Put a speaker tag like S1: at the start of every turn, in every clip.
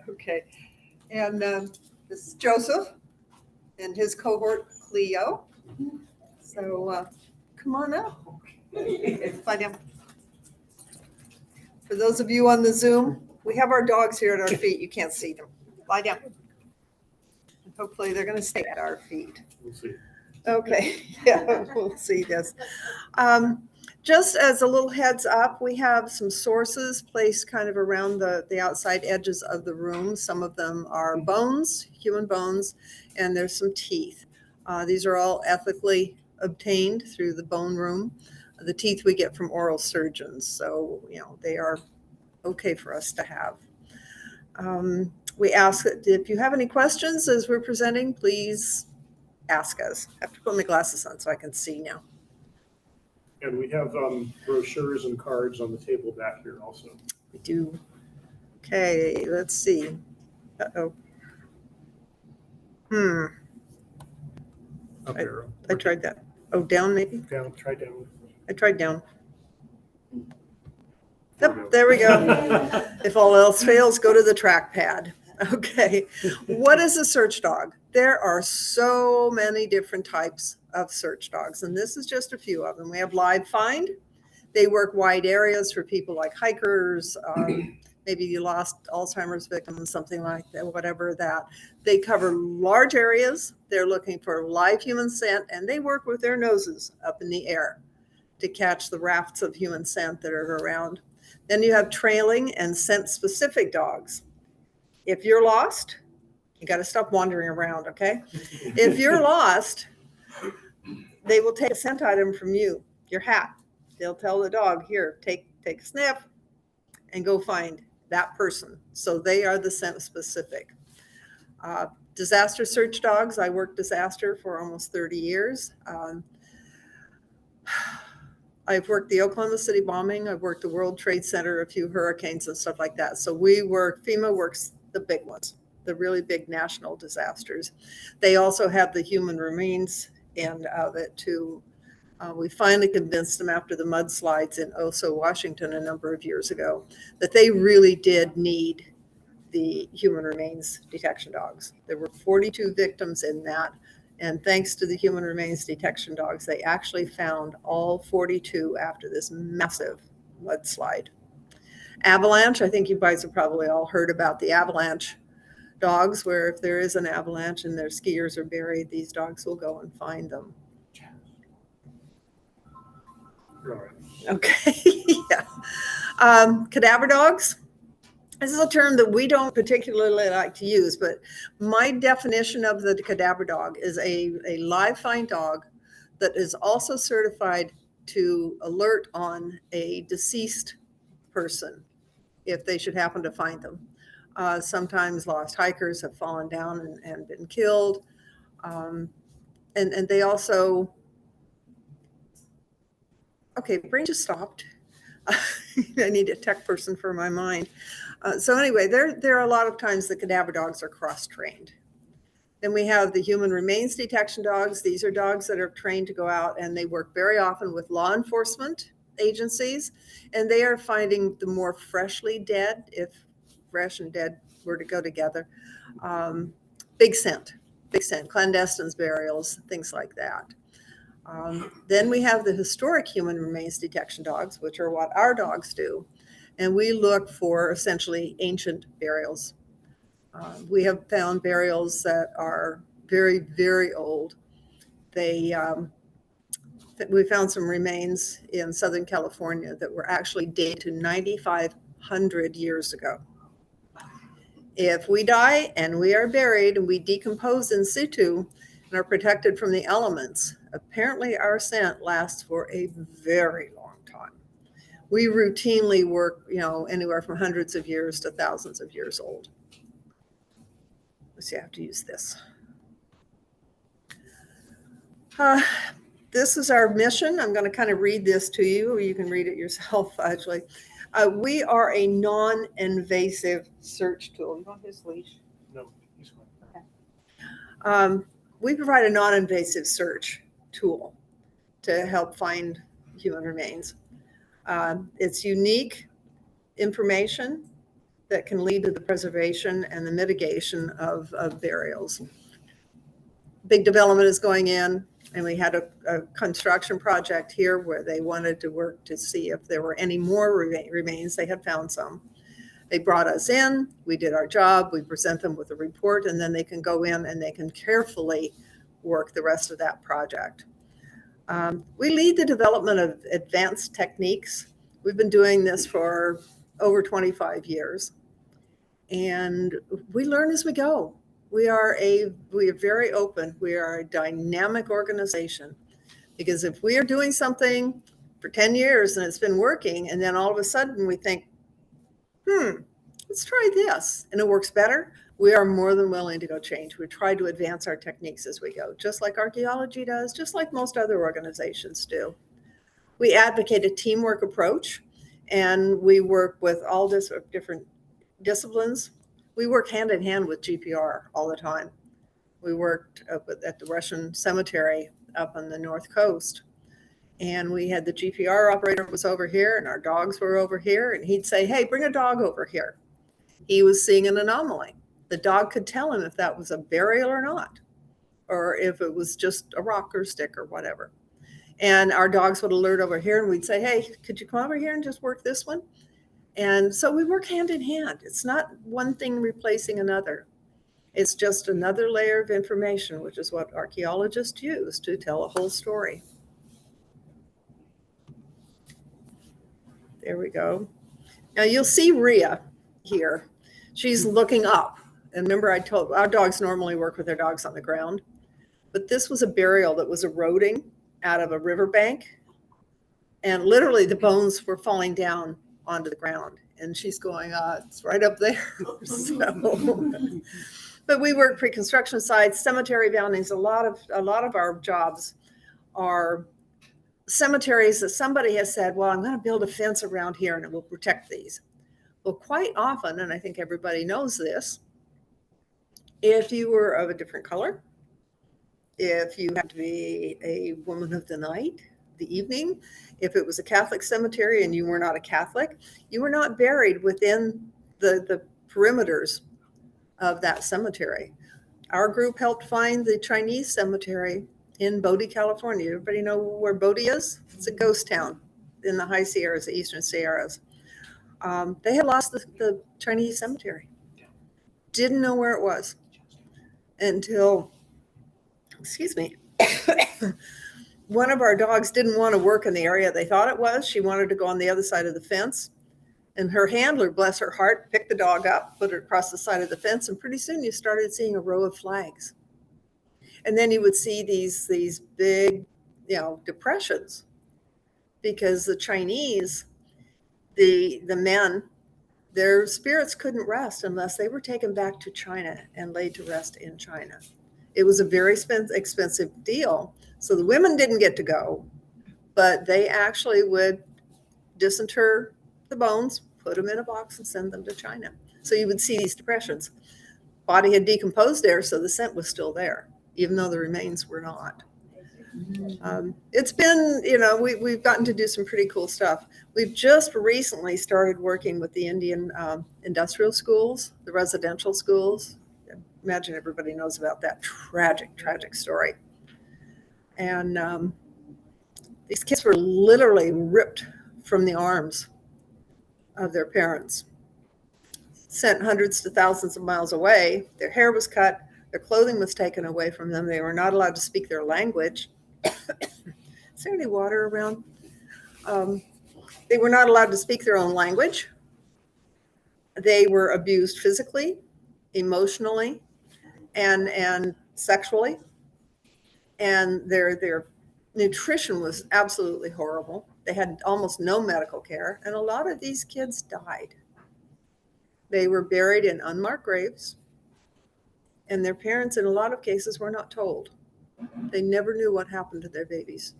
S1: Okay. And this is Joseph and his cohort, Cleo. So come on up. Lie down. For those of you on the Zoom, we have our dogs here at our feet. You can't see them. Lie down. Hopefully they're going to stay at our feet.
S2: We'll see.
S1: Okay. Yeah, we'll see this. Just as a little heads up, we have some sources placed kind of around the outside edges of the room. Some of them are bones, human bones, and there's some teeth. These are all ethically obtained through the bone room. The teeth we get from oral surgeons, so they are okay for us to have. We ask that if you have any questions as we're presenting, please ask us. I have to put my glasses on so I can see now.
S2: And we have brochures and cards on the table back here also.
S1: We do. Okay, let's see. Uh-oh.
S2: Up arrow.
S1: I tried that. Oh, down maybe?
S2: Down, try down.
S1: I tried down. Yep, there we go. If all else fails, go to the trackpad. Okay. What is a search dog? There are so many different types of search dogs, and this is just a few of them. We have Live Find. They work wide areas for people like hikers, maybe you lost Alzheimer's victims, something like that, whatever that. They cover large areas. They're looking for live human scent, and they work with their noses up in the air to catch the rafts of human scent that are around. Then you have trailing and scent-specific dogs. If you're lost, you got to stop wandering around, okay? If you're lost, they will take a scent item from you, your hat. They'll tell the dog, here, take a sniff and go find that person. So they are the scent specific. Disaster search dogs. I worked disaster for almost 30 years. I've worked the Oklahoma City bombing. I've worked the World Trade Center, a few hurricanes and stuff like that. So FEMA works the big ones, the really big national disasters. They also have the human remains end of it too. We finally convinced them after the mudslides in Oso, Washington, a number of years ago, that they really did need the human remains detection dogs. There were 42 victims in that. And thanks to the human remains detection dogs, they actually found all 42 after this massive mudslide. Avalanche, I think you guys have probably all heard about the avalanche dogs, where if there is an avalanche and their skiers are buried, these dogs will go and find them.
S2: You're all right.
S1: Okay, yeah. Cadaver dogs. This is a term that we don't particularly like to use, but my definition of the cadaver dog is a live find dog that is also certified to alert on a deceased person if they should happen to find them. Sometimes lost hikers have fallen down and been killed. And they also, okay, brain just stopped. I need a tech person for my mind. So anyway, there are a lot of times the cadaver dogs are cross-trained. Then we have the human remains detection dogs. These are dogs that are trained to go out, and they work very often with law enforcement agencies, and they are finding the more freshly dead, if fresh and dead were to go together. Big scent, clandestine burials, things like that. Then we have the historic human remains detection dogs, which are what our dogs do. And we look for essentially ancient burials. We have found burials that are very, very old. We found some remains in Southern California that were actually dated to 9,500 years ago. If we die and we are buried and we decompose in situ and are protected from the elements, apparently our scent lasts for a very long time. We routinely work, anywhere from hundreds of years to thousands of years old. Let's see, I have to use this. This is our mission. I'm going to kind of read this to you, or you can read it yourself, actually. We are a non-invasive search tool. You want his leash?
S2: No, he's fine.
S1: Okay. We provide a non-invasive search tool to help find human remains. It's unique. information that can lead to the preservation and the mitigation of burials. Big development is going in, and we had a construction project here where they wanted to work to see if there were any more remains. They had found some. They brought us in, we did our job, we present them with a report, and then they can go in and they can carefully work the rest of that project. We lead the development of advanced techniques. We've been doing this for over 25 years, and we learn as we go. We are very open. We are a dynamic organization, because if we are doing something for 10 years and it's been working, and then all of a sudden we think, let's try this, and it works better, we are more than willing to go change. We try to advance our techniques as we go, just like archaeology does, just like most other organizations do. We advocate a teamwork approach, and we work with all this different disciplines. We work hand in hand with GPR all the time. We worked at the Russian cemetery up on the North Coast, and we had the GPR operator was over here, and our dogs were over here, and he'd say, hey, bring a dog over here. He was seeing an anomaly. The dog could tell him if that was a burial or not, or if it was just a rock or stick or whatever. And our dogs would alert over here, and we'd say, hey, could you come over here and just work this one? And so we work hand in hand. It's not one thing replacing another. It's just another layer of information, which is what archaeologists use to tell a whole story. There we go. Now you'll see Rhea here. She's looking up. And remember, I told our dogs normally work with their dogs on the ground, but this was a burial that was eroding out of a riverbank, and literally the bones were falling down onto the ground. And she's going, it's right up there. So, but we work pre-construction sites, cemetery boundings. A lot of our jobs are cemeteries that somebody has said, well, I'm going to build a fence around here and it will protect these. Well, quite often, and I think everybody knows this, if you were of a different color, if you had to be a woman of the night, the evening, if it was a Catholic cemetery and you were not a Catholic, you were not buried within the perimeters of that cemetery. Our group helped find the Chinese cemetery in Bodie, California. Everybody know where Bodie is? It's a ghost town in the high Sierras, the Eastern Sierras. They had lost the Chinese cemetery. Didn't know where it was until, excuse me, one of our dogs didn't want to work in the area they thought it was. She wanted to go on the other side of the fence. And her handler, bless her heart, picked the dog up, put her across the side of the fence, and pretty soon you started seeing a row of flags. And then you would see these big, depressions, because the Chinese, the men, their spirits couldn't rest unless they were taken back to China and laid to rest in China. It was a very expensive deal. So the women didn't get to go, but they actually would disinter the bones, put them in a box, and send them to China. So you would see these depressions. Body had decomposed there, so the scent was still there, even though the remains were not. It's been, we've gotten to do some pretty cool stuff. We've just recently started working with the Indian industrial schools, the residential schools. Imagine everybody knows about that tragic story. And these kids were literally ripped from the arms of their parents, sent hundreds to thousands of miles away. Their hair was cut. Their clothing was taken away from them. They were not allowed to speak their language. Is there any water around? They were not allowed to speak their own language. They were abused physically, emotionally, and sexually. And their nutrition was absolutely horrible. They had almost no medical care, and a lot of these kids died. They were buried in unmarked graves, and their parents, in a lot of cases, were not told. They never knew what happened to their babies.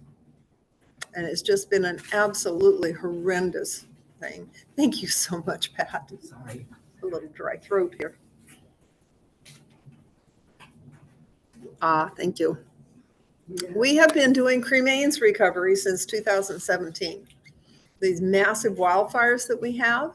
S1: And it's just been an absolutely horrendous thing. Thank you so much, Pat. Sorry, a little dry throat here. Thank you. We have been doing cremains recovery since 2017. These massive wildfires that we have,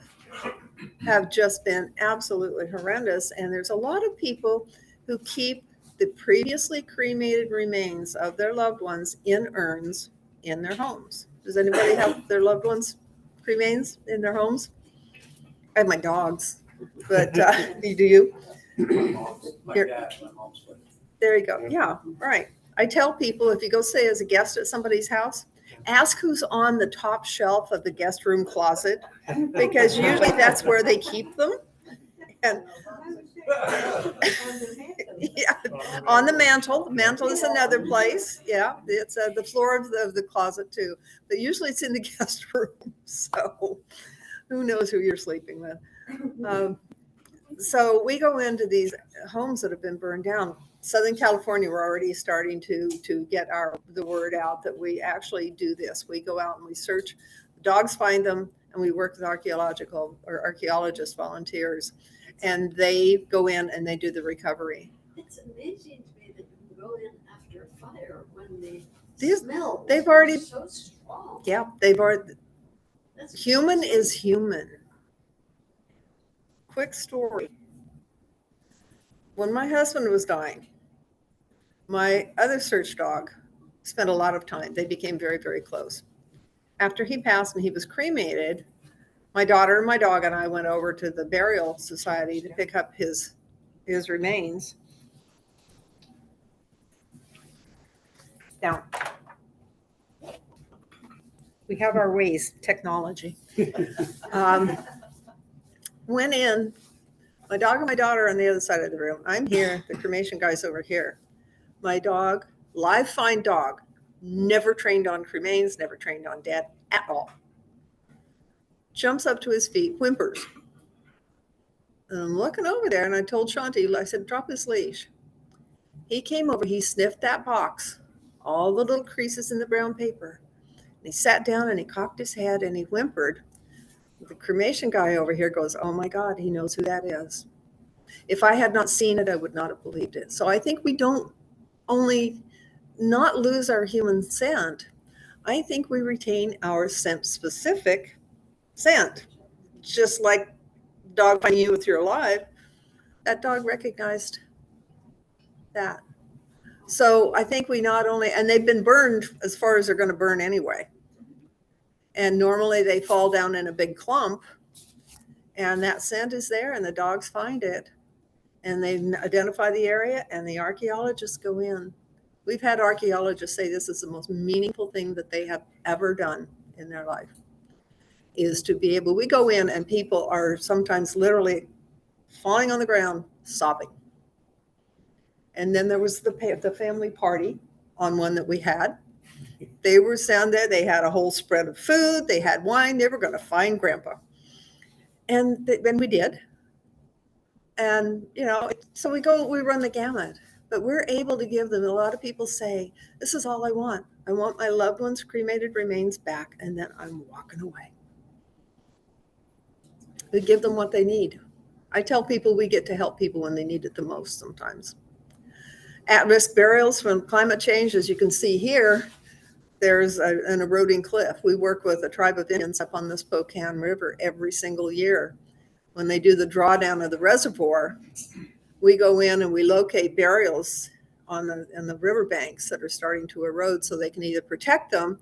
S1: have just been absolutely horrendous. And there's a lot of people who keep the previously cremated remains of their loved ones in urns in their homes. Does anybody have their loved ones' remains in their homes? I have my dogs, but do you?
S3: My
S1: Here.
S3: dad, my mom's with.
S1: There you go. Yeah, right. I tell people if you go stay as a guest at somebody's house, ask who's on the top shelf of the guest room closet, because usually that's where they keep them. And yeah, on the mantle. The mantle is another place. Yeah, it's the floor of the closet too. But usually it's in the guest room. So who knows who you're sleeping with? So we go into these homes that have been burned down. Southern California, we're already starting to get the word out that we actually do this. We go out and we search. Dogs find them, and we work with archaeological or archaeologist volunteers, and they go in and they do the recovery.
S4: It's amazing to me that you can go in after a fire when the
S1: These-
S4: smell
S1: they've already-
S4: is so strong.
S1: Yeah, they've already.
S4: That's
S1: Human
S4: crazy.
S1: is human. Quick story. When my husband was dying, my other search dog spent a lot of time. They became very, very close. After he passed and he was cremated, my daughter and my dog and I went over to the burial society to pick up his remains. Now, we have our ways, technology. Went in, my dog and my daughter on the other side of the room. I'm here, the cremation guy's over here. My dog, live fine dog, never trained on cremains, never trained on dead at all. Jumps up to his feet, whimpers. And I'm looking over there, and I told Shanti, I said, drop his leash. He came over, he sniffed that box, all the little creases in the brown paper. And he sat down and he cocked his head and he whimpered. The cremation guy over here goes, oh my God, he knows who that is. If I had not seen it, I would not have believed it. So I think we don't only not lose our human scent. I think we retain our scent-specific scent. Just like dog finding you if you're alive, that dog recognized that. So I think we not only, and they've been burned as far as they're going to burn anyway. And normally they fall down in a big clump, and that scent is there, and the dogs find it, and they identify the area, and the archaeologists go in. We've had archaeologists say this is the most meaningful thing that they have ever done in their life, is to be able, we go in and people are sometimes literally falling on the ground, sobbing. And then there was the family party on one that we had. They were down there, they had a whole spread of food, they had wine, they were going to find Grandpa. And then we did. And, so we run the gamut, but we're able to give them, a lot of people say, this is all I want. I want my loved ones' cremated remains back, and then I'm walking away. We give them what they need. I tell people we get to help people when they need it the most sometimes. At-risk burials from climate change, as you can see here, there's an eroding cliff. We work with a tribe of Indians up on the Spokane River every single year. When they do the drawdown of the reservoir, we go in and we locate burials on the riverbanks that are starting to erode, so they can either protect them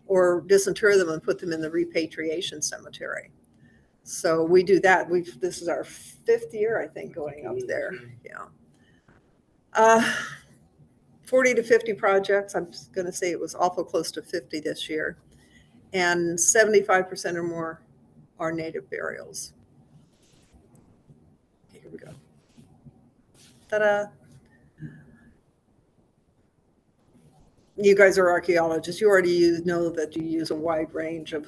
S1: or disinter them and put them in the repatriation cemetery. So we do that. This is our 5th year, I think, going up there. Yeah. 40 to 50 projects. I'm just going to say it was awful close to 50 this year. And 75% or more are native burials. Okay, here we go. Ta-da. You guys are archaeologists. You already know that you use a wide range of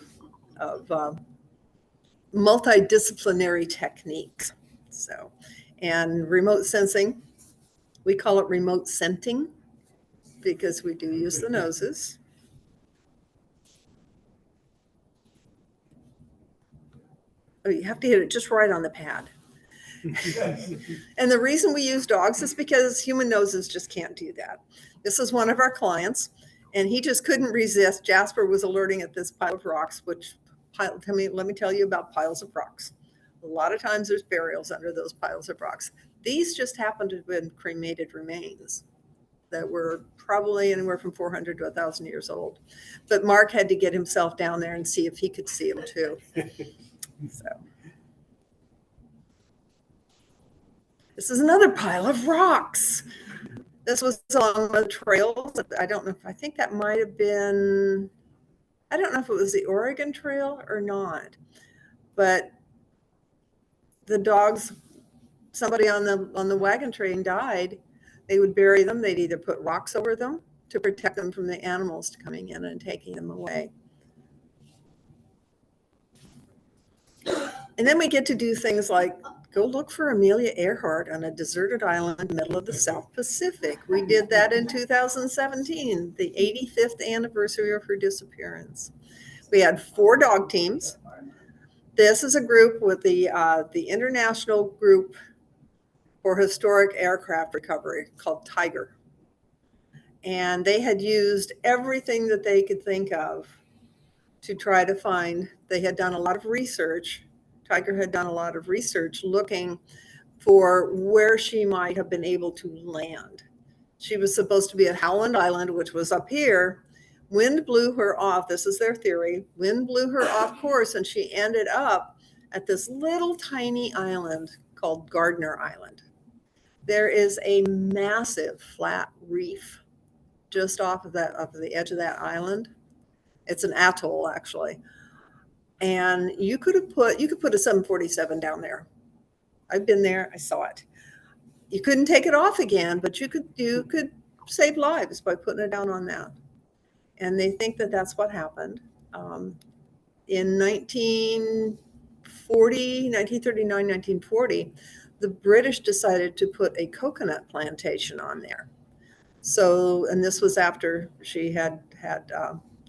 S1: multidisciplinary techniques. So, and remote sensing, we call it remote scenting because we do use the noses. Oh, you have to hit it just right on the pad. And the reason we use dogs is because human noses just can't do that. This is one of our clients, and he just couldn't resist. Jasper was alerting at this pile of rocks, let me tell you about piles of rocks. A lot of times there's burials under those piles of rocks. These just happened to have been cremated remains that were probably anywhere from 400 to 1,000 years old. But Mark had to get himself down there and see if he could see them too. So this is another pile of rocks. This was along the trails. I don't know if, I think that might have been, I don't know if it was the Oregon Trail or not, but the dogs, somebody on the wagon train died. They would bury them. They'd either put rocks over them to protect them from the animals coming in and taking them away. And then we get to do things like go look for Amelia Earhart on a deserted island in the middle of the South Pacific. We did that in 2017, the 85th anniversary of her disappearance. We had 4 dog teams. This is a group with the International Group for Historic Aircraft Recovery called Tiger. And they had used everything that they could think of to try to find, they had done a lot of research. Tiger had done a lot of research looking for where she might have been able to land. She was supposed to be at Howland Island, which was up here. Wind blew her off. This is their theory. Wind blew her off course, and she ended up at this little tiny island called Gardner Island. There is a massive flat reef just off of the edge of that island. It's an atoll, actually. And you could put a 747 down there. I've been there. I saw it. You couldn't take it off again, but you could save lives by putting it down on that. And they think that that's what happened. In 1939, 1940, the British decided to put a coconut plantation on there. So, and this was after she had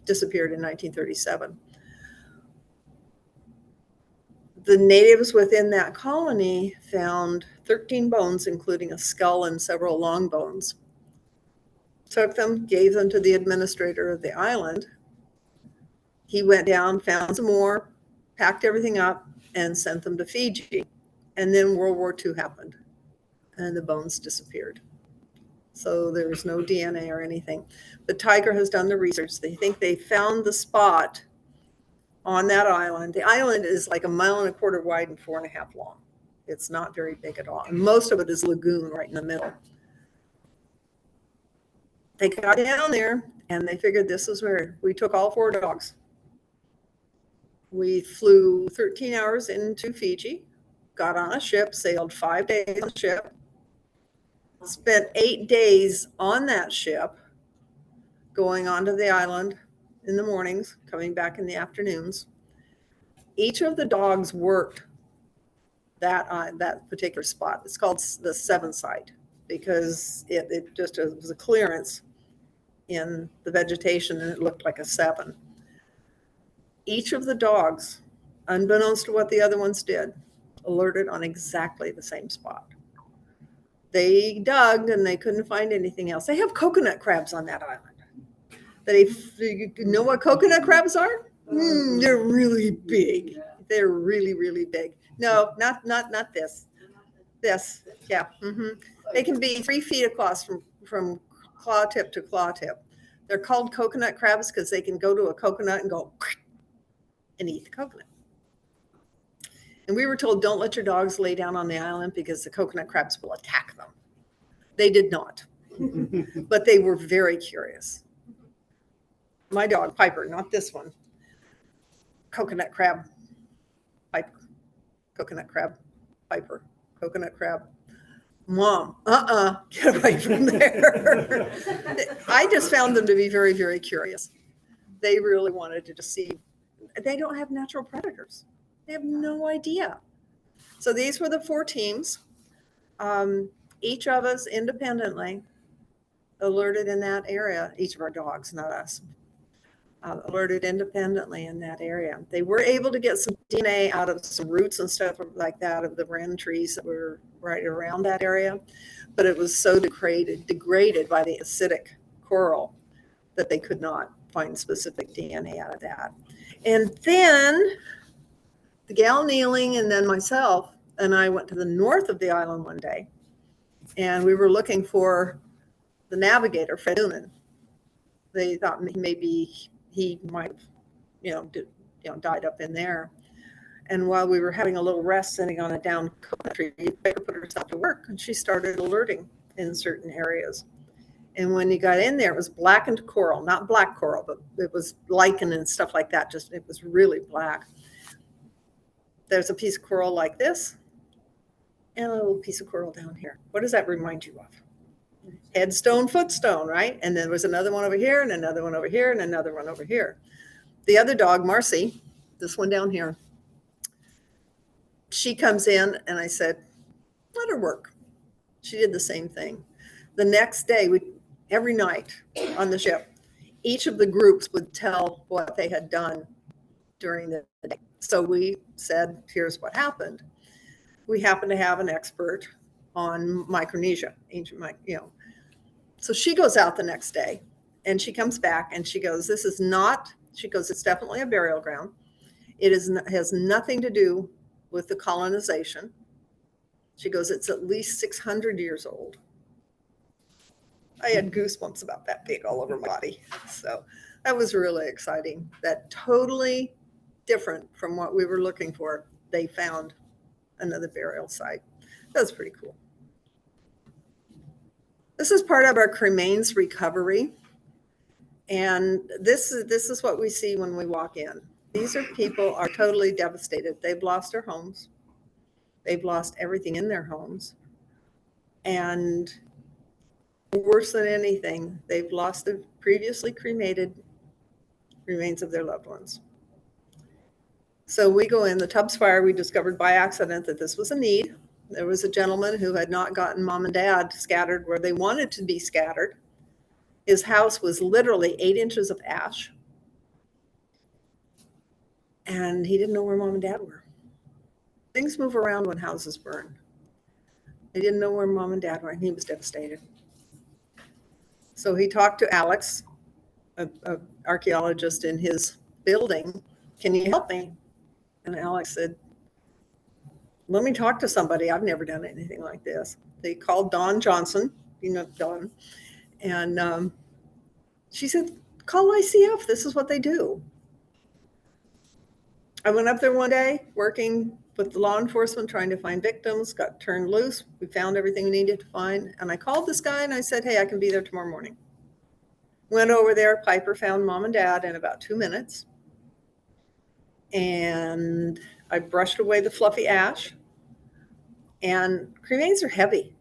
S1: disappeared in 1937. The natives within that colony found 13 bones, including a skull and several long bones. Took them, gave them to the administrator of the island. He went down, found some more, packed everything up, and sent them to Fiji. And then World War II happened, and the bones disappeared. So there was no DNA or anything. But Tiger has done the research. They think they found the spot on that island. The island is like 1.25 miles wide and 4.5 long. It's not very big at all. And most of it is lagoon right in the middle. They got down there and they figured this was where we took all 4 dogs. We flew 13 hours into Fiji, got on a ship, sailed 5 days on the ship, spent 8 days on that ship, going onto the island in the mornings, coming back in the afternoons. Each of the dogs worked that particular spot. It's called the 7 site because it just was a clearance in the vegetation and it looked like a 7. Each of the dogs, unbeknownst to what the other ones did, alerted on exactly the same spot. They dug and they couldn't find anything else. They have coconut crabs on that island. You know what coconut crabs are? They're really big. They're really, really big. No, not this. This, yeah. They can be 3 feet across from claw tip to claw tip. They're called coconut crabs because they can go to a coconut and go and eat the coconut. And we were told, don't let your dogs lay down on the island because the coconut crabs will attack them. They did not, but they were very curious. My dog, Piper, not this one. Coconut crab, Piper. Coconut crab, Piper. Coconut crab. Mom, get away from there. I just found them to be very, very curious. They really wanted to just see. They don't have natural predators. They have no idea. So these were the 4 teams. Each of us independently alerted in that area, each of our dogs, not us, alerted independently in that area. They were able to get some DNA out of some roots and stuff like that of the wren trees that were right around that area, but it was so degraded by the acidic coral that they could not find specific DNA out of that. And then the gal kneeling and then myself and I went to the north of the island one day, and we were looking for the navigator, Fred Newman. They thought maybe he might have, died up in there. And while we were having a little rest sitting on a down coconut tree, Baker put herself to work and she started alerting in certain areas. And when you got in there, it was blackened coral, not black coral, but it was lichen and stuff like that. Just, it was really black. There's a piece of coral like this and a little piece of coral down here. What does that remind you of? Headstone, footstone, right? And then there was another one over here and another one over here and another one over here. The other dog, Marcy, this one down here, she comes in and I said, let her work. She did the same thing. The next day, every night on the ship, each of the groups would tell what they had done during the day. So we said, here's what happened. We happen to have an expert on Micronesia, ancient, So she goes out the next day and she comes back and she goes, it's definitely a burial ground. It has nothing to do with the colonization. She goes, it's at least 600 years old. I had goosebumps about that big all over my body. So that was really exciting. That totally different from what we were looking for. They found another burial site. That was pretty cool. This is part of our cremains recovery. And this is what we see when we walk in. These are people are totally devastated. They've lost their homes. They've lost everything in their homes. And worse than anything, they've lost the previously cremated remains of their loved ones. So we go in, the Tubbs fire, we discovered by accident that this was a need. There was a gentleman who had not gotten mom and dad scattered where they wanted to be scattered. His house was literally 8 inches of ash. And he didn't know where mom and dad were. Things move around when houses burn. They didn't know where mom and dad were, and he was devastated. So he talked to Alex, an archaeologist in his building. Can you help me? And Alex said, let me talk to somebody. I've never done anything like this. They called Dawn Johnson, Dawn. And she said, call ICF. This is what they do. I went up there one day working with the law enforcement, trying to find victims, got turned loose. We found everything we needed to find. And I called this guy and I said, hey, I can be there tomorrow morning. Went over there. Piper found mom and dad in about 2 minutes. And I brushed away the fluffy ash. And cremains are heavy.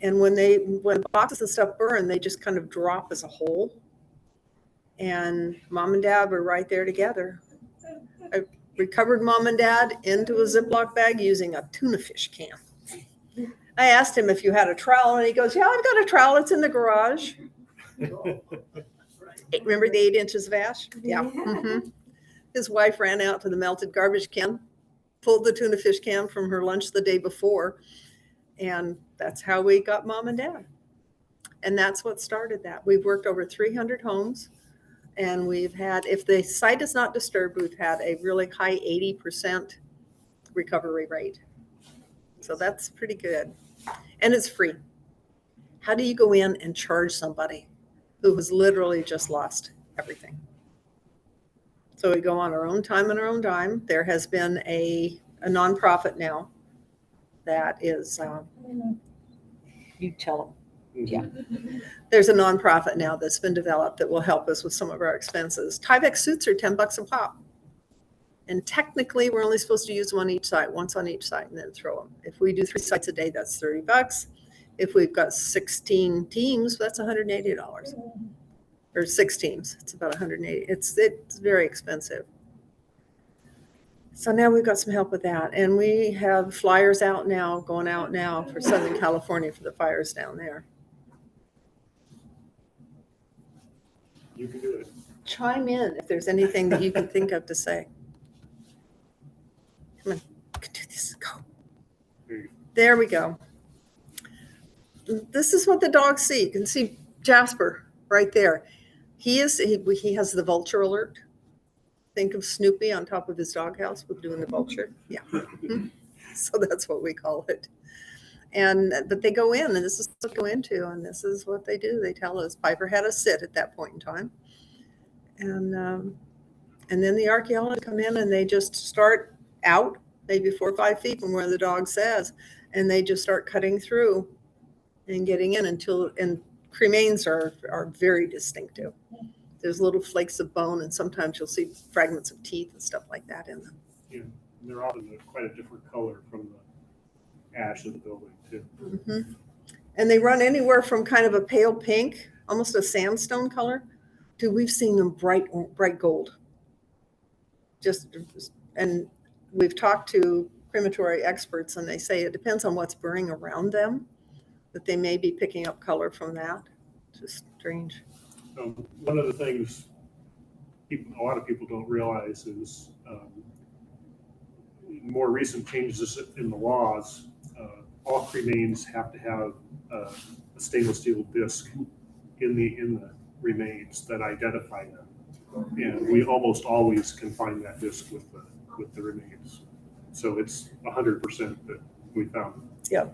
S1: And when boxes and stuff burn, they just kind of drop as a whole. And mom and dad were right there together. I recovered mom and dad into a Ziploc bag using a tuna fish can. I asked him if you had a trowel, and he goes, yeah, I've got a trowel. It's in the garage. Remember the 8 inches of ash? Yeah. Mm-hmm. His wife ran out to the melted garbage can, pulled the tuna fish can from her lunch the day before, and that's how we got mom and dad. And that's what started that. We've worked over 300 homes. And we've had, if the site is not disturbed, we've had a really high 80% recovery rate. So that's pretty good. And it's free. How do you go in and charge somebody who has literally just lost everything? So we go on our own time and our own dime. There has been a nonprofit now that is, you tell them. Yeah. There's a nonprofit now that's been developed that will help us with some of our expenses. Tyvek suits are $10 a pop. And technically, we're only supposed to use one each site, once on each site, and then throw them. If we do 3 sites a day, that's $30. If we've got 16 teams, that's $180. Or 6 teams, it's about $180. It's very expensive. So now we've got some help with that. And we have flyers going out now for Southern California for the fires down there.
S2: You can do it.
S1: Chime in if there's anything that you can think of to say. Come on, you can do this. Go. There we go. This is what the dogs see. You can see Jasper right there. He has the vulture alert. Think of Snoopy on top of his doghouse with doing the vulture. Yeah. So that's what we call it. But they go in, and this is what they go into, and this is what they do. They tell us Piper had us sit at that point in time. And then the archaeologists come in and they just start out maybe 4 or 5 feet from where the dog says, and they just start cutting through and getting in and cremains are very distinctive. There's little flakes of bone, and sometimes you'll see fragments of teeth and stuff like that in them.
S2: Yeah, and they're often quite a different color from the ash of the building too.
S1: Mm-hmm. And they run anywhere from kind of a pale pink, almost a sandstone color, to we've seen them bright gold. And we've talked to crematory experts, and they say it depends on what's burning around them, that they may be picking up color from that. Just strange.
S2: One of the things a lot of people don't realize is more recent changes in the laws. All cremains have to have a stainless steel disc in the remains that identify them, and we almost always can find that disc with the remains. So it's 100% that we found.
S1: Yeah.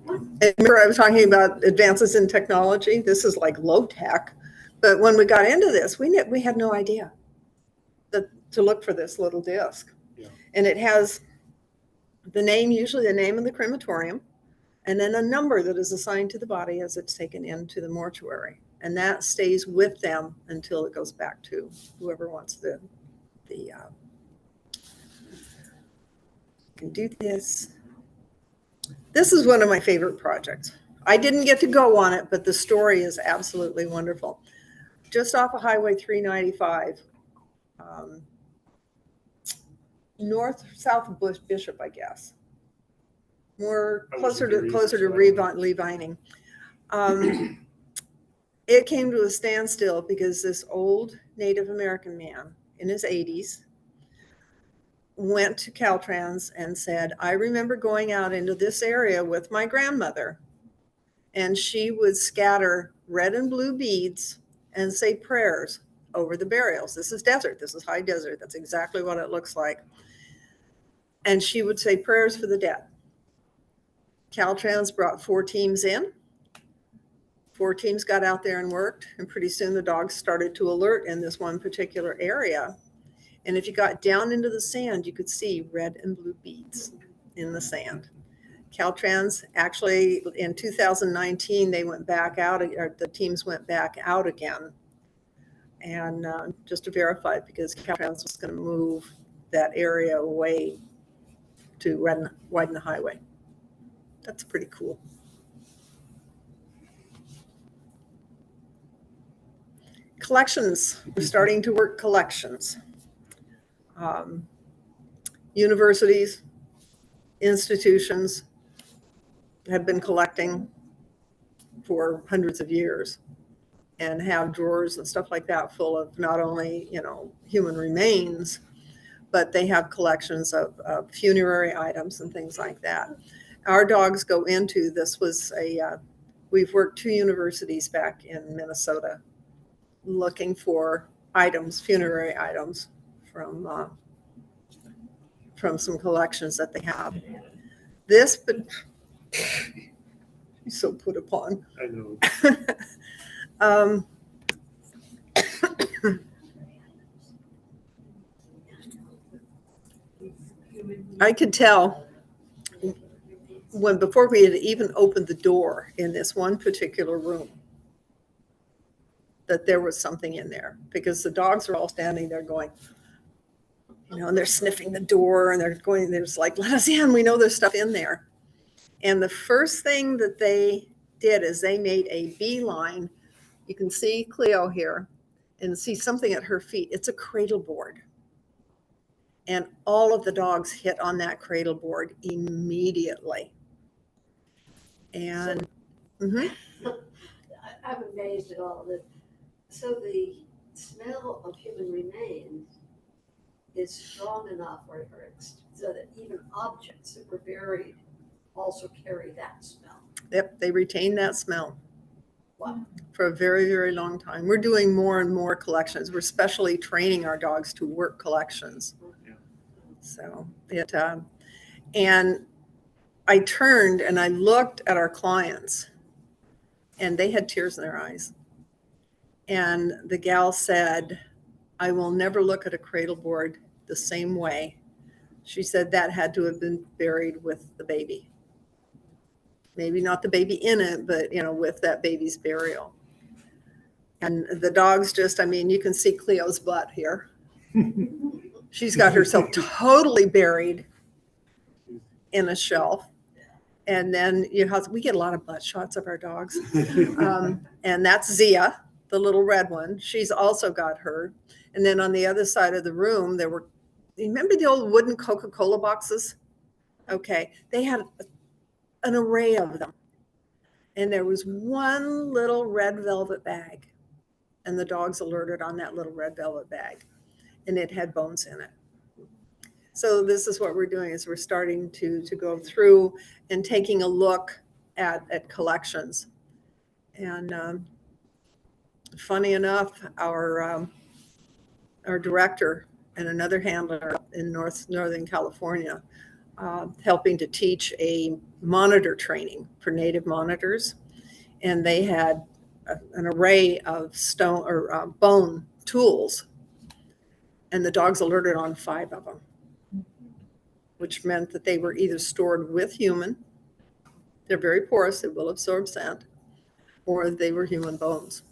S1: And remember, I was talking about advances in technology. This is like low tech, but when we got into this, we had no idea to look for this little disc.
S2: Yeah.
S1: And it has usually the name of the crematorium, and then a number that is assigned to the body as it's taken into the mortuary. And that stays with them until it goes back to whoever wants can do this. This is one of my favorite projects. I didn't get to go on it, but the story is absolutely wonderful. Just off of Highway 395, south of Bishop, I guess. Closer to Levining. It came to a standstill because this old Native American man in his 80s went to Caltrans and said, I remember going out into this area with my grandmother, and she would scatter red and blue beads and say prayers over the burials. This is desert. This is high desert. That's exactly what it looks like. And she would say prayers for the dead. Caltrans brought 4 teams in. 4 teams got out there and worked, and pretty soon the dogs started to alert in this one particular area. And if you got down into the sand, you could see red and blue beads in the sand. Caltrans actually, in 2019, they went back out, or the teams went back out again, and just to verify, because Caltrans was going to move that area away to widen the highway. That's pretty cool. Collections. We're starting to work collections. Universities, institutions have been collecting for hundreds of years and have drawers and stuff like that full of not only, human remains, but they have collections of funerary items and things like that. Our dogs go into, we've worked 2 universities back in Minnesota looking for items, funerary items from some collections that they have. But he's so put upon.
S2: I know.
S1: I could tell before we had even opened the door in this one particular room that there was something in there, because the dogs are all standing there going, and they're sniffing the door, and they're just like, let us in. We know there's stuff in there. And the first thing that they did is they made a beeline. You can see Cleo here and see something at her feet. It's a cradle board. And all of the dogs hit on that cradle board immediately. And
S4: I'm amazed at all of this. So the smell of human remains is strong enough so that even objects that were buried also carry that smell.
S1: Yep, they retain that smell.
S4: Wow.
S1: for a very, very long time. We're doing more and more collections. We're specially training our dogs to work collections.
S2: Yeah.
S1: So and I turned and I looked at our clients and they had tears in their eyes. And the gal said, I will never look at a cradle board the same way. She said that had to have been buried with the baby. Maybe not the baby in it, but with that baby's burial. And the dogs just, I mean, you can see Cleo's butt here. She's got herself totally buried in a shelf. And then we get a lot of butt shots of our dogs. And that's Zia, the little red one. She's also got hurt. And then on the other side of the room, remember the old wooden Coca-Cola boxes? Okay. They had an array of them. And there was one little red velvet bag. And the dogs alerted on that little red velvet bag. And it had bones in it. So this is what we're doing, is we're starting to go through and taking a look at collections. And funny enough, our director and another handler in Northern California, helping to teach a monitor training for native monitors. And they had an array of stone or bone tools. And the dogs alerted on 5 of them, which meant that they were either stored with human, they're very porous, they will absorb scent, or they were human bones.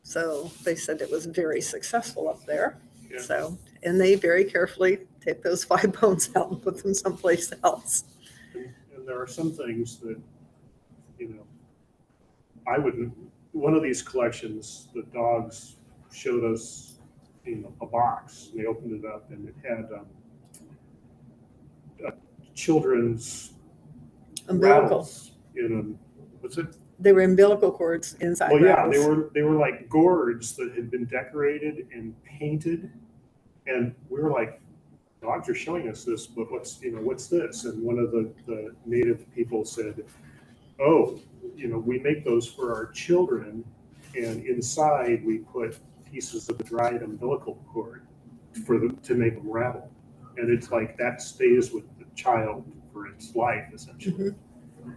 S1: So they said it was very successful up there.
S2: Yeah.
S1: So, and they very carefully take those 5 bones out and put them someplace else.
S2: And there are some things that, one of these collections, the dogs showed us, a box, and they opened it up and it had children's
S1: Umbilical.
S2: rattles in them. What's it?
S1: They were umbilical cords inside.
S2: Well, yeah,
S1: rattles.
S2: they were like gourds that had been decorated and painted, and we were like, dogs are showing us this, but what's this? And one of the native people said, oh, we make those for our children, and inside we put pieces of the dried umbilical cord to make them rattle, and it's like that stays with the child for its life, essentially.
S1: Mm-hmm.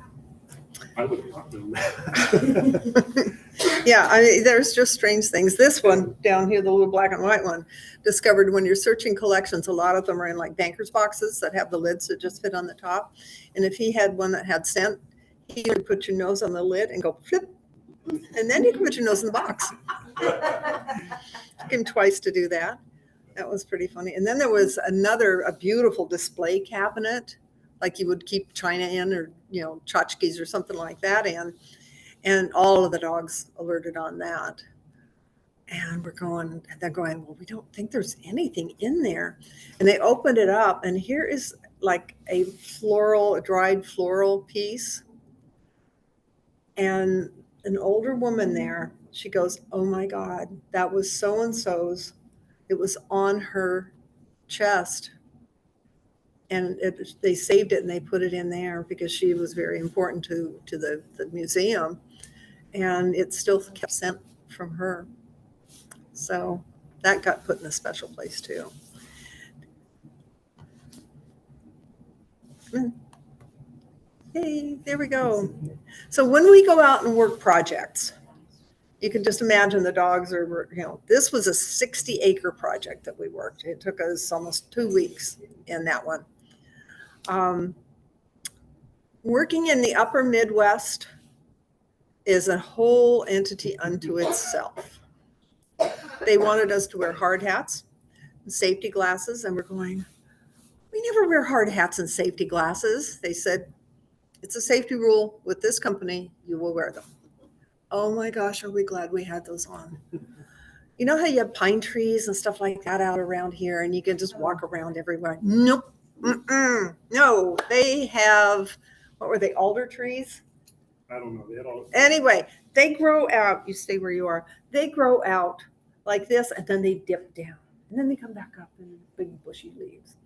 S2: I would have not done that.
S1: Yeah, I mean, there's just strange things. This one down here, the little black and white one, discovered when you're searching collections, a lot of them are in like banker's boxes that have the lids that just fit on the top. And if he had one that had scent, he would put your nose on the lid and go flip, and then you can put your nose in the box. Took him twice to do that. That was pretty funny. And then there was a beautiful display cabinet, like you would keep china in, or tchotchkes or something like that in. And all of the dogs alerted on that. And they're going, well, we don't think there's anything in there. And they opened it up, and here is like a dried floral piece. And an older woman there, she goes, oh my God, that was so-and-so's. It was on her chest. And they saved it and they put it in there because she was very important to the museum. And it still kept scent from her. So that got put in a special place too. Hey, there we go. So when we go out and work projects, you can just imagine the dogs are, this was a 60-acre project that we worked. It took us almost 2 weeks in that one. Working in the upper Midwest is a whole entity unto itself. They wanted us to wear hard hats and safety glasses, and we're going, we never wear hard hats and safety glasses. They said, it's a safety rule with this company, you will wear them. Oh my gosh, are we glad we had those on. You know how you have pine trees and stuff like that out around here, and you can just walk around everywhere? Nope. Mm-mm. No, they have, what were they, alder trees?
S2: I don't know. They had all.
S1: Anyway, they grow out, you stay where you are, they grow out like this, and then they dip down, and then they come back up in big bushy leaves.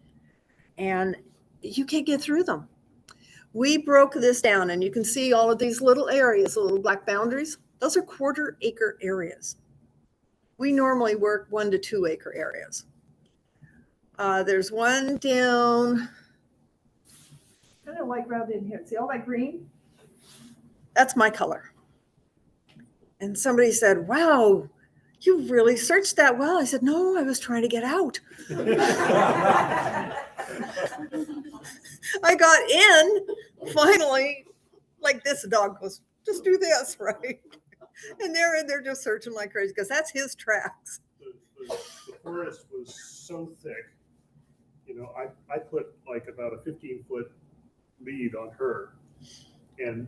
S1: And you can't get through them. We broke this down, and you can see all of these little areas, the little black boundaries. Those are 1/4 acre areas. We normally work 1 to 2 acre areas. There's one down, kind of like around in here. See all that green? That's my color. And somebody said, wow, you really searched that well. I said, no, I was trying to get out. I got in finally, like this dog goes, just do this, right? And they're in there just searching like crazy because that's his tracks.
S2: The forest was so thick, I put like about a 15-foot lead on her, and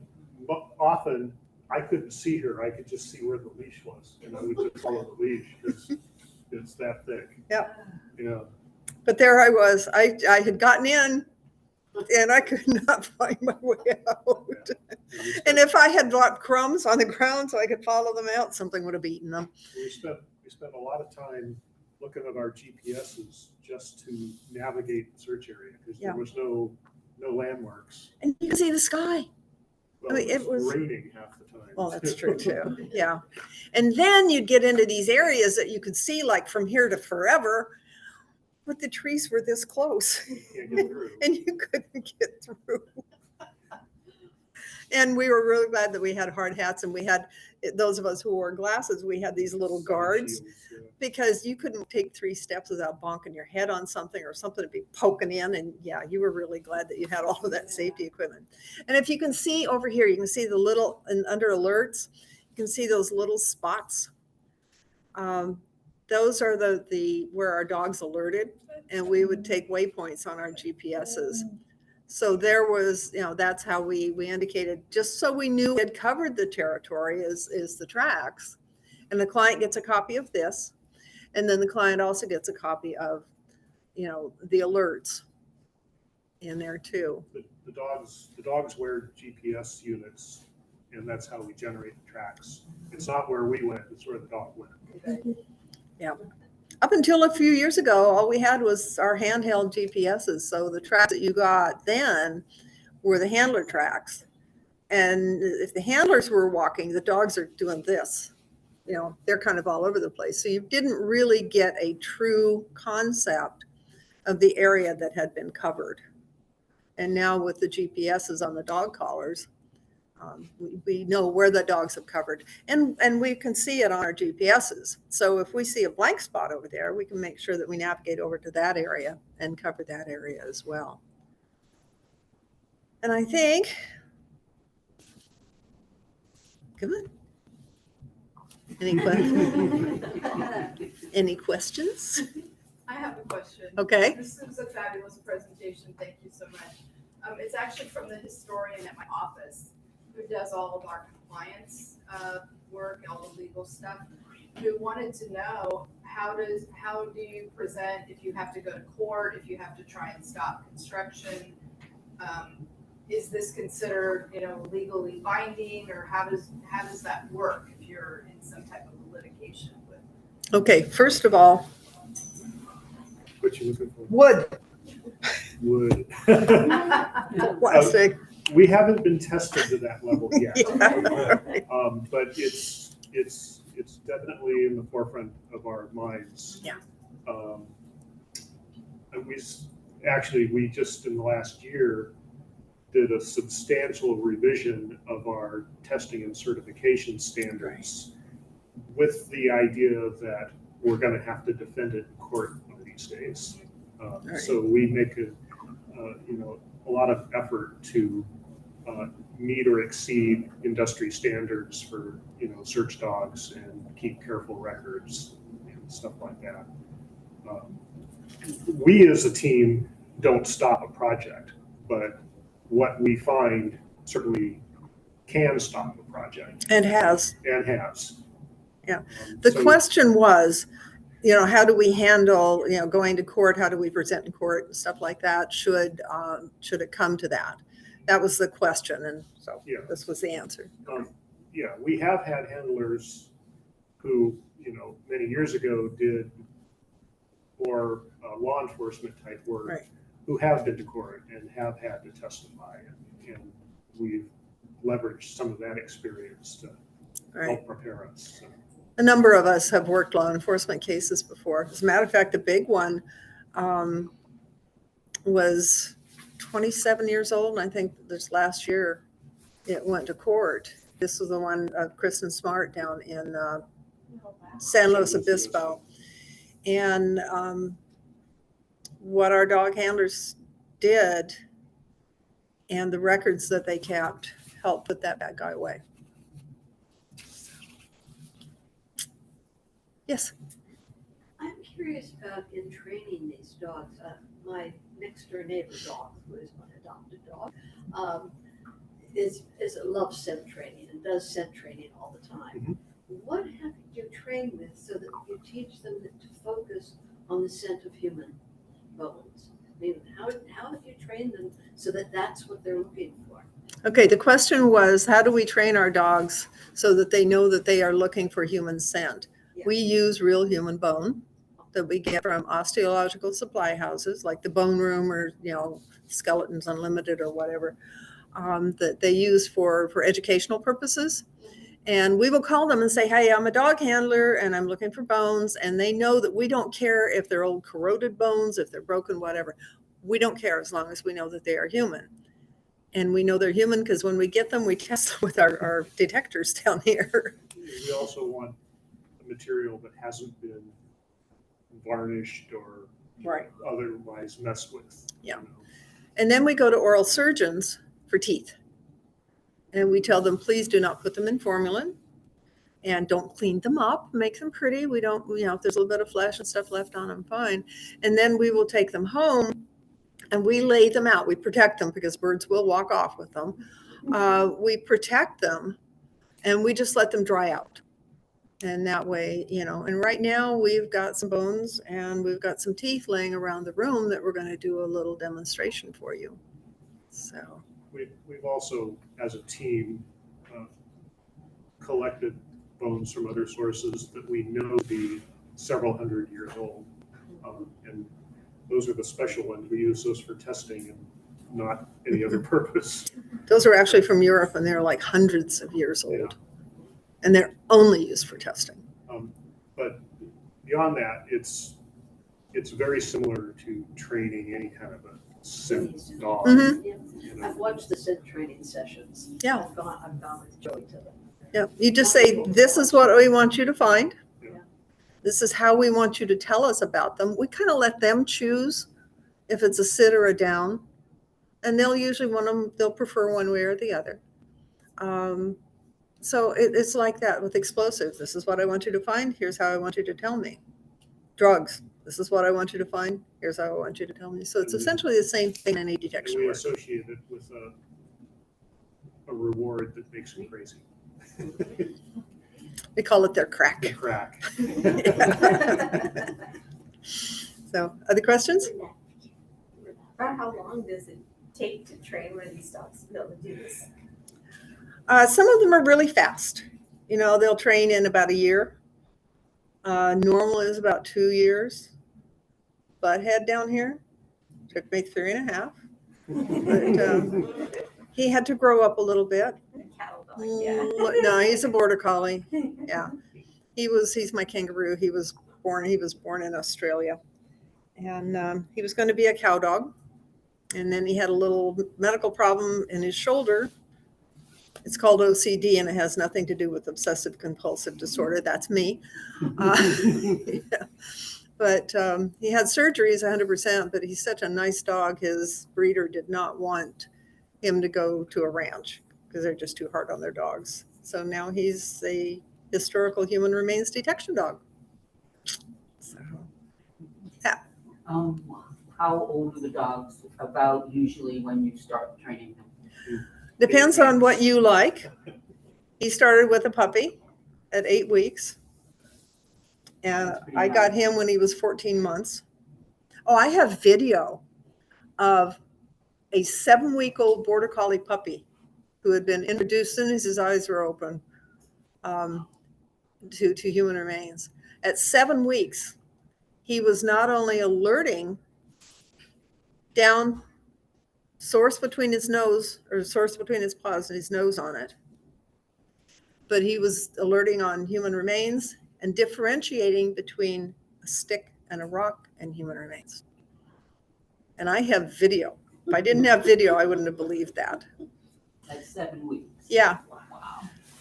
S2: often I couldn't see her. I could just see where the leash was, and I would just follow the leash because it's that thick.
S1: Yep.
S2: Yeah.
S1: But there I was. I had gotten in, and I could not find my way out. And if I had dropped crumbs on the ground so I could follow them out, something would have eaten them.
S2: We spent a lot of time looking at our GPSs just to navigate the search area because there was no landmarks.
S1: And you can see the sky.
S2: Well,
S1: I mean, it was
S2: raining half the time.
S1: Well, that's true too. Yeah. And then you'd get into these areas that you could see like from here to forever, but the trees were this close.
S2: You can't get through.
S1: And you couldn't get through. And we were really glad that we had hard hats, and we had, those of us who wore glasses, we had these little guards, because you couldn't take 3 steps without bonking your head on something or something to be poking in. And yeah, you were really glad that you had all of that safety equipment. And if you can see over here, you can see the little, and under alerts, you can see those little spots. Those are the where our dogs alerted, and we would take waypoints on our GPSs. So there was, that's how we indicated, just so we knew we had covered the territory is the tracks. And the client gets a copy of this. And then the client also gets a copy of, the alerts in there too.
S2: The dogs wear GPS units, and that's how we generate the tracks. It's not where we went, it's where the dog went.
S1: Yeah. Up until a few years ago, all we had was our handheld GPSs. So the tracks that you got then were the handler tracks. And if the handlers were walking, the dogs are doing this. They're kind of all over the place. So you didn't really get a true concept of the area that had been covered. And now with the GPSs on the dog collars, we know where the dogs have covered, and we can see it on our GPSs. So if we see a blank spot over there, we can make sure that we navigate over to that area and cover that area as well. And I think, come on. Any questions?
S5: I have a question.
S1: Okay.
S5: This was a fabulous presentation. Thank you so much. It's actually from the historian at my office, who does all of our compliance work, all the legal stuff, who wanted to know how do you present if you have to go to court, if you have to try and stop construction? Is this considered, legally binding, or how does that work if you're in some type of litigation with?
S1: Okay, first of all,
S2: What you looking for?
S1: wood.
S2: Wood.
S1: Plastic.
S2: We haven't been tested to that level yet.
S1: Yeah.
S2: But it's definitely in the forefront of our minds.
S1: Yeah.
S2: And we just in the last year did a substantial revision of our testing and certification standards with the idea that we're going to have to defend it in court one of these days. So we make a lot of effort to meet or exceed industry standards for search dogs and keep careful records and stuff like that. We as a team don't stop a project, but what we find certainly can stop a project.
S1: And has. Yeah. The question was, how do we handle, going to court? How do we present in court and stuff like that? Should it come to that? That was the question. And so this was the answer.
S2: We have had handlers who, many years ago did more law enforcement type work, who have been to court and have had to testify. and we've leveraged some of that experience to
S1: Right.
S2: help prepare us. So,
S1: A number of us have worked law enforcement cases before. As a matter of fact, a big one was 27 years old, and I think this last year it went to court. This was the one of Kristen Smart down in San Luis Obispo. And what our dog handlers did and the records that they kept helped put that bad guy away. Yes.
S4: I'm curious about in training these dogs. My next door neighbor dog, who is my adopted dog, loves scent training and does scent training all the time.
S2: Mhm.
S4: What have you trained with so that you teach them to focus on the scent of human bones? I mean, how have you trained them so that that's what they're looking for?
S1: Okay, the question was, how do we train our dogs so that they know that they are looking for human scent?
S4: Yeah.
S1: We use real human bone that we get from archaeological supply houses, like the Bone Room or, Skeletons Unlimited or whatever, that they use for educational purposes. And we will call them and say, hey, I'm a dog handler and I'm looking for bones. And they know that we don't care if they're old corroded bones, if they're broken, whatever. We don't care as long as we know that they are human. And we know they're human because when we get them, we test them with our detectors down here.
S2: we also want a material that hasn't been varnished or
S1: Right.
S2: otherwise messed with.
S1: Yeah.
S2: You know.
S1: And then we go to oral surgeons for teeth. And we tell them, please do not put them in formalin and don't clean them up, make them pretty. We don't, if there's a little bit of flesh and stuff left on them, fine. And then we will take them home and we lay them out. We protect them because birds will walk off with them. We protect them and we just let them dry out. And that way, and right now we've got some bones and we've got some teeth laying around the room that we're going to do a little demonstration for you. So
S2: We've also, as a team, collected bones from other sources that we know to be several hundred years old. And those are the special ones. We use those for testing and not any other purpose.
S1: those are actually from Europe and they're like hundreds of years old.
S2: Yeah.
S1: And they're only used for testing.
S2: But beyond that, it's very similar to training any kind of a scent dog.
S1: Mhm.
S4: Yeah.
S2: You know.
S4: I've watched the scent training sessions.
S1: Yeah.
S4: I've gone with Joey to them.
S1: Yeah, you just say, this is what we want you to find.
S2: Yeah.
S1: This is how we want you to tell us about them. We kind of let them choose if it's a sit or a down. And they'll usually they'll prefer one way or the other. So it's like that with explosives. This is what I want you to find. Here's how I want you to tell me. Drugs. This is what I want you to find. Here's how I want you to tell me. So it's essentially the same thing in any
S2: And
S1: detection
S2: we
S1: work.
S2: associate it with a reward that makes them crazy.
S1: We call it their crack.
S2: The crack.
S1: So other questions?
S6: About how long does it take to train one of these dogs to be able to do this?
S1: Some of them are really fast. They'll train in about a year. Normal is about 2 years. Butthead down here took me 3.5. But he had to grow up a little bit.
S6: A cattle dog, yeah.
S1: No, he's a border collie. Yeah, he's my kangaroo. He was born in Australia, and he was going to be a cow dog, and then he had a little medical problem in his shoulder. It's called OCD, and it has nothing to do with obsessive compulsive disorder. That's me. Yeah. But he had surgeries 100%, but he's such a nice dog. His breeder did not want him to go to a ranch because they're just too hard on their dogs. So now he's a historical human remains detection dog. So, yeah.
S7: How old are the dogs about usually when you start training them?
S1: Depends on what you like. He started with a puppy at 8 weeks. And I got him when he was 14 months. Oh, I have video of a 7-week-old border collie puppy who had been introduced as soon as his eyes were open to human remains. At 7 weeks, he was not only alerting down source between his nose, or source between his paws and his nose on it. But he was alerting on human remains and differentiating between a stick and a rock and human remains. And I have video. If I didn't have video, I wouldn't have believed that.
S7: At 7 weeks.
S1: Yeah.
S7: Wow.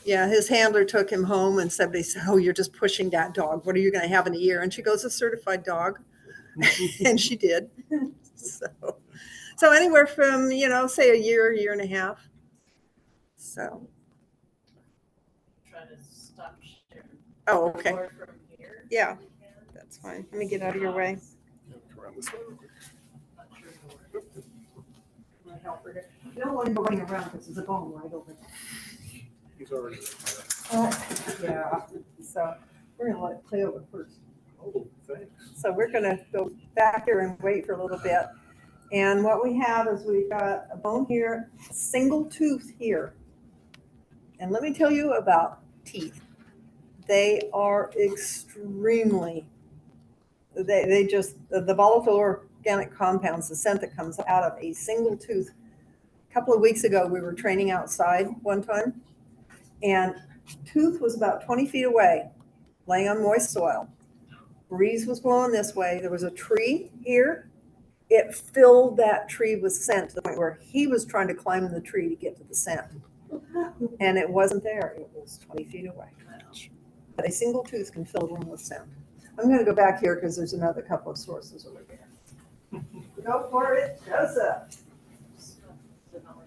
S1: Yeah, his handler took him home and said, oh, you're just pushing that dog. What are you going to have in a year? And she goes, a certified dog. And she did. So anywhere from, say a year and a half. So,
S6: Try to stop sharing.
S1: oh, okay.
S6: Or from here.
S1: Yeah, that's fine. Let me get out of your way.
S2: Around this way.
S6: Not sure it'll work.
S1: My helper. You don't want him running around because there's a bone right over there.
S2: He's already.
S1: Yeah, so we're gonna let it play over first.
S2: Oh, thanks.
S1: So we're gonna go back here and wait for a little bit. And what we have is we've got a bone here, a single tooth here. And let me tell you about teeth. They are extremely, they just, the volatile organic compounds, the scent that comes out of a single tooth. A couple of weeks ago, we were training outside one time, and tooth was about 20 feet away, laying on moist soil. Breeze was blowing this way. There was a tree here. It filled that tree with scent to the point where he was trying to climb the tree to get to the scent. And it wasn't there. It was 20 feet away. But a single tooth can fill a room with scent. I'm going to go back here because there's another couple of sources over there. Go for it, Joseph.